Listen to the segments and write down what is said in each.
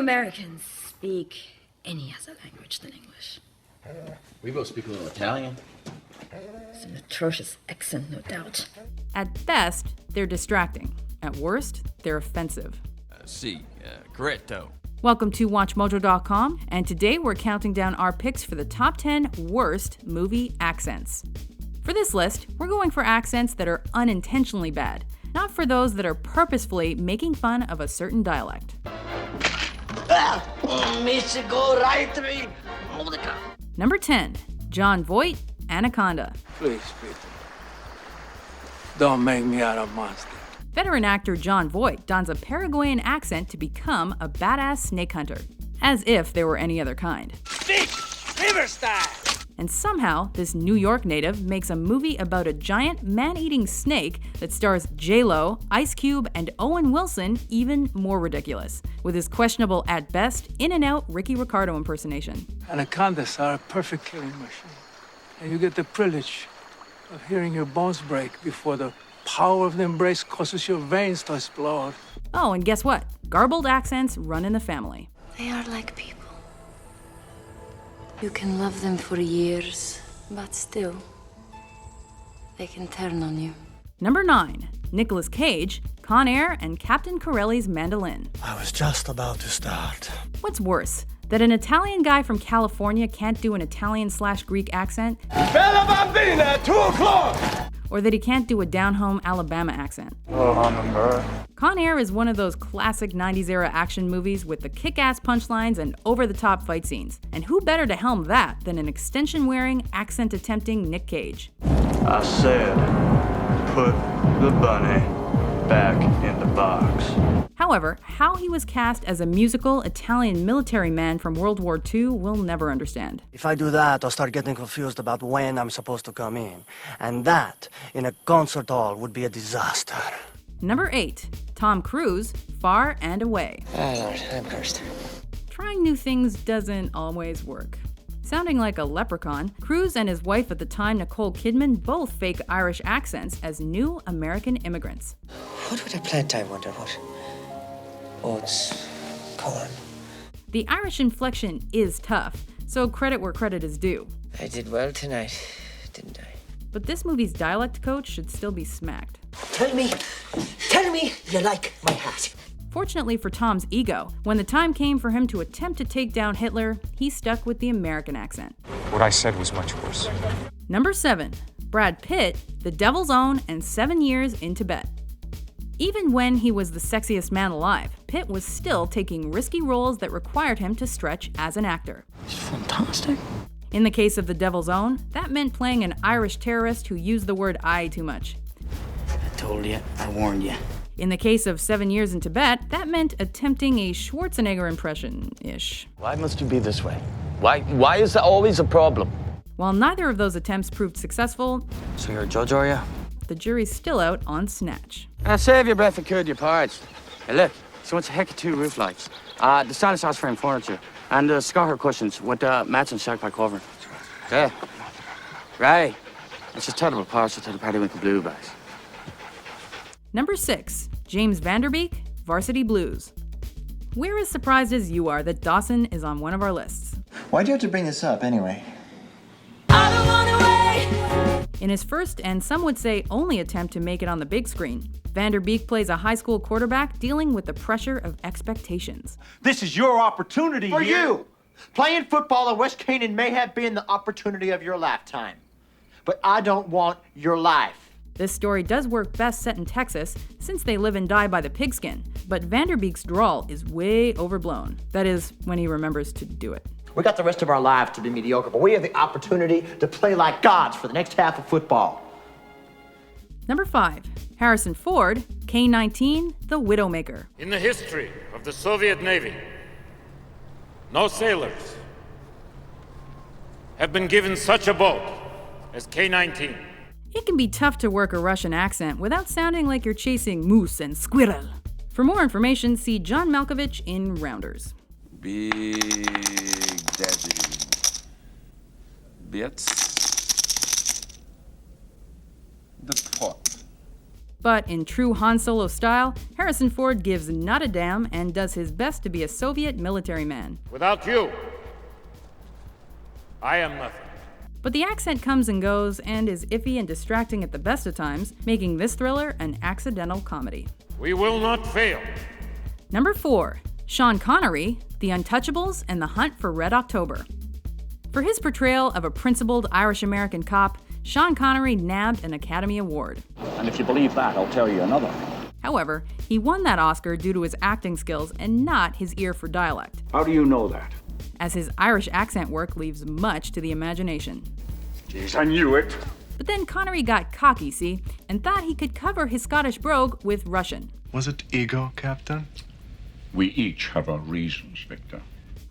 Americans speak any other language than English. We both speak a little Italian. It's an atrocious accent, no doubt. At best, they're distracting. At worst, they're offensive. Corretto. Welcome to WatchMojo.com, and today we're counting down our picks for the top 10 worst movie accents. For this list, we're going for accents that are unintentionally bad, not for those that are purposefully making fun of a certain dialect. Number 10, Jon Voight, Anaconda. Please, Peter. Don't make me out a monster. Veteran actor Jon Voight dons a Paraguayan accent to become a badass snake hunter, as if there were any other kind. Beek! River style! And somehow, this New York native makes a movie about a giant man-eating snake that stars J-Lo, Ice Cube, and Owen Wilson even more ridiculous, with his questionable at best, in-and-out Ricky Ricardo impersonation. Anacondas are a perfect killing machine. And you get the privilege of hearing your bones break before the power of the embrace causes your veins to explode. Oh, and guess what? Garbled accents run in the family. They are like people. You can love them for years, but still, they can turn on you. Number 9, Nicolas Cage, Con Air, and Captain Corelli's Mandolin. I was just about to start. What's worse, that an Italian guy from California can't do an Italian/Greek accent? Bella Bambina, 2 o'clock! Or that he can't do a down-home Alabama accent? Oh, hummingbird. Con Air is one of those classic 90s-era action movies with the kick-ass punchlines and over-the-top fight scenes. And who better to helm that than an extension-wearing, accent-attempting Nick Cage? I said, put the bunny back in the box. However, how he was cast as a musical Italian military man from World War II, we'll never understand. If I do that, I'll start getting confused about when I'm supposed to come in. And that, in a concert hall, would be a disaster. Number 8, Tom Cruise, Far and Away. Oh, Lord, I'm cursed. Trying new things doesn't always work. Sounding like a leprechaun, Cruise and his wife at the time, Nicole Kidman, both fake Irish accents as new American immigrants. What would I plant, I wonder? What? Oats, corn. The Irish inflection is tough, so credit where credit is due. I did well tonight, didn't I? But this movie's dialect coach should still be smacked. Tell me you like my hat. Fortunately for Tom's ego, when the time came for him to attempt to take down Hitler, he stuck with the American accent. What I said was much worse. Number 7, Brad Pitt, The Devil's Own, and 7 Years in Tibet. Even when he was the sexiest man alive, Pitt was still taking risky roles that required him to stretch as an actor. It's fantastic. In the case of The Devil's Own, that meant playing an Irish terrorist who used the word I too much. I told you, I warned you. In the case of 7 Years in Tibet, that meant attempting a Schwarzenegger impression-ish. Why must you be this way? Why is that always a problem? While neither of those attempts proved successful, So you're a judge, are you? the jury's still out on Snatch. Save your breath and cool your porridge. Hey, look, she wants a heck of 2 roof lights. The stylish house frame furniture, and the Scotter cushions with the matching shark by covering. Yeah. Right. It's just terrible partial to the Periwinkle Blue bags. Number 6, James Van Der Beek, Varsity Blues. We're as surprised as you are that Dawson is on one of our lists. Why'd you have to bring this up anyway? I don't wanna wait. In his first and some would say only attempt to make it on the big screen, Van Der Beek plays a high school quarterback dealing with the pressure of expectations. This is your opportunity for you. Playing football at West Canaan may have been the opportunity of your lifetime, but I don't want your life. This story does work best set in Texas, since they live and die by the pigskin, but Van Der Beek's drawl is way overblown. That is, when he remembers to do it. We got the rest of our lives to be mediocre, but we have the opportunity to play like gods for the next half of football. Number 5, Harrison Ford, K-19, The Widowmaker. In the history of the Soviet Navy, no sailors have been given such a boat as K-19. It can be tough to work a Russian accent without sounding like you're chasing moose and squirrel. For more information, see John Malkovich in Rounders. Big Daddy. Bits. The pot. But in true Han Solo style, Harrison Ford gives not a damn and does his best to be a Soviet military man. Without you, I am nothing. But the accent comes and goes and is iffy and distracting at the best of times, making this thriller an accidental comedy. We will not fail. Number 4. Sean Connery, The Untouchables and The Hunt for Red October. For his portrayal of a principled Irish-American cop, Sean Connery nabbed an Academy Award. And if you believe that, I'll tell you another. However, he won that Oscar due to his acting skills and not his ear for dialect, How do you know that? as his Irish accent work leaves much to the imagination. Jeez, I knew it. But then Connery got cocky, see, and thought he could cover his Scottish brogue with Russian. Was it ego, Captain? We each have our reasons, Victor.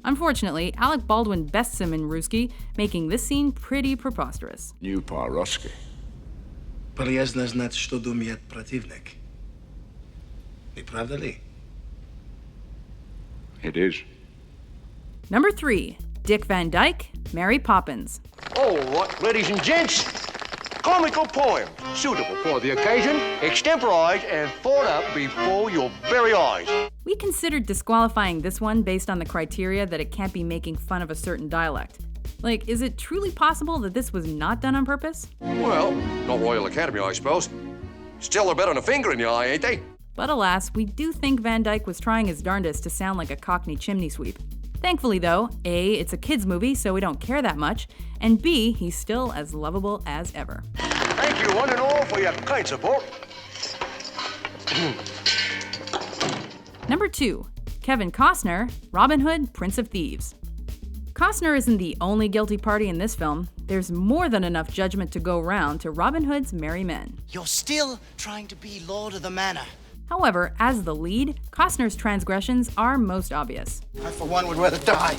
Unfortunately, Alec Baldwin bests him in Ruski, making this scene pretty preposterous. New по-русски. Полезно знать, что думает противник. Не правда ли? It is. Number 3. Dick Van Dyke, Mary Poppins. All right, ladies and gents, comical poem suitable for the occasion, extemporized and thought up before your very eyes. We considered disqualifying this one based on the criteria that it can't be making fun of a certain dialect. Like, is it truly possible that this was not done on purpose? Well, not Royal Academy, I suppose. Still, they're better than a finger in the eye, ain't they? But alas, we do think Van Dyke was trying his darndest to sound like a Cockney chimney sweep. Thankfully though, A, it's a kids movie so we don't care that much, and B, he's still as lovable as ever. Thank you one and all for your kind support. Number 2. Kevin Costner, Robin Hood, Prince of Thieves. Costner isn't the only guilty party in this film. There's more than enough judgment to go round to Robin Hood's merry men. You're still trying to be Lord of the Manor. However, as the lead, Costner's transgressions are most obvious. I, for one, would rather die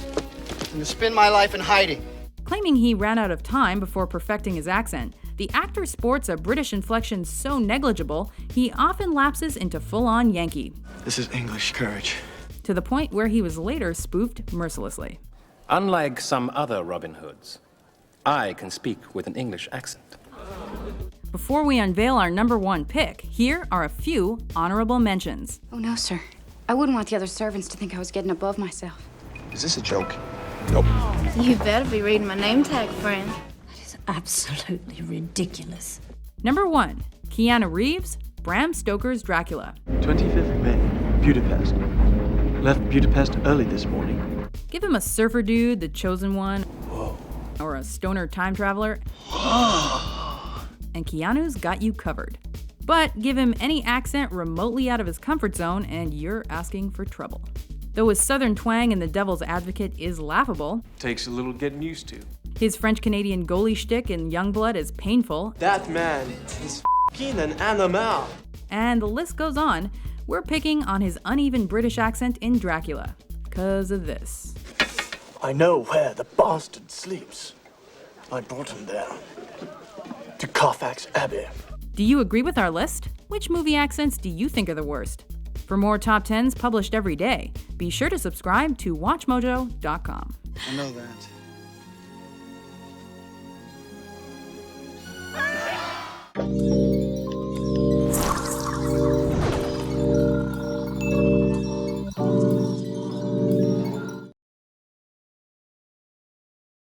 than to spend my life in hiding. Claiming he ran out of time before perfecting his accent, the actor sports a British inflection so negligible, he often lapses into full-on Yankee. This is English courage. To the point where he was later spoofed mercilessly. Unlike some other Robin Hoods, I can speak with an English accent. Before we unveil our number 1 pick, here are a few honorable mentions. Oh, no, sir. I wouldn't want the other servants to think I was getting above myself. Is this a joke? Nope. You better be reading my name tag, friend. That is absolutely ridiculous. Number 1. Keanu Reeves, Bram Stoker's Dracula. 25th May, Budapest. Left Budapest early this morning. Give him a surfer dude, the chosen one, or a stoner time traveler, and Keanu's got you covered. But give him any accent remotely out of his comfort zone and you're asking for trouble. Though his southern twang in The Devil's Advocate is laughable, Takes a little getting used to. his French-Canadian goalie shtick in Youngblood is painful, That man is f***ing an animal. and the list goes on, we're picking on his uneven British accent in Dracula. 'Cause of this. I know where the bastard sleeps. I brought him there. To Carfax Abbey. Do you agree with our list? Which movie accents do you think are the worst? For more top 10s published every day, be sure to subscribe to WatchMojo.com. I know that.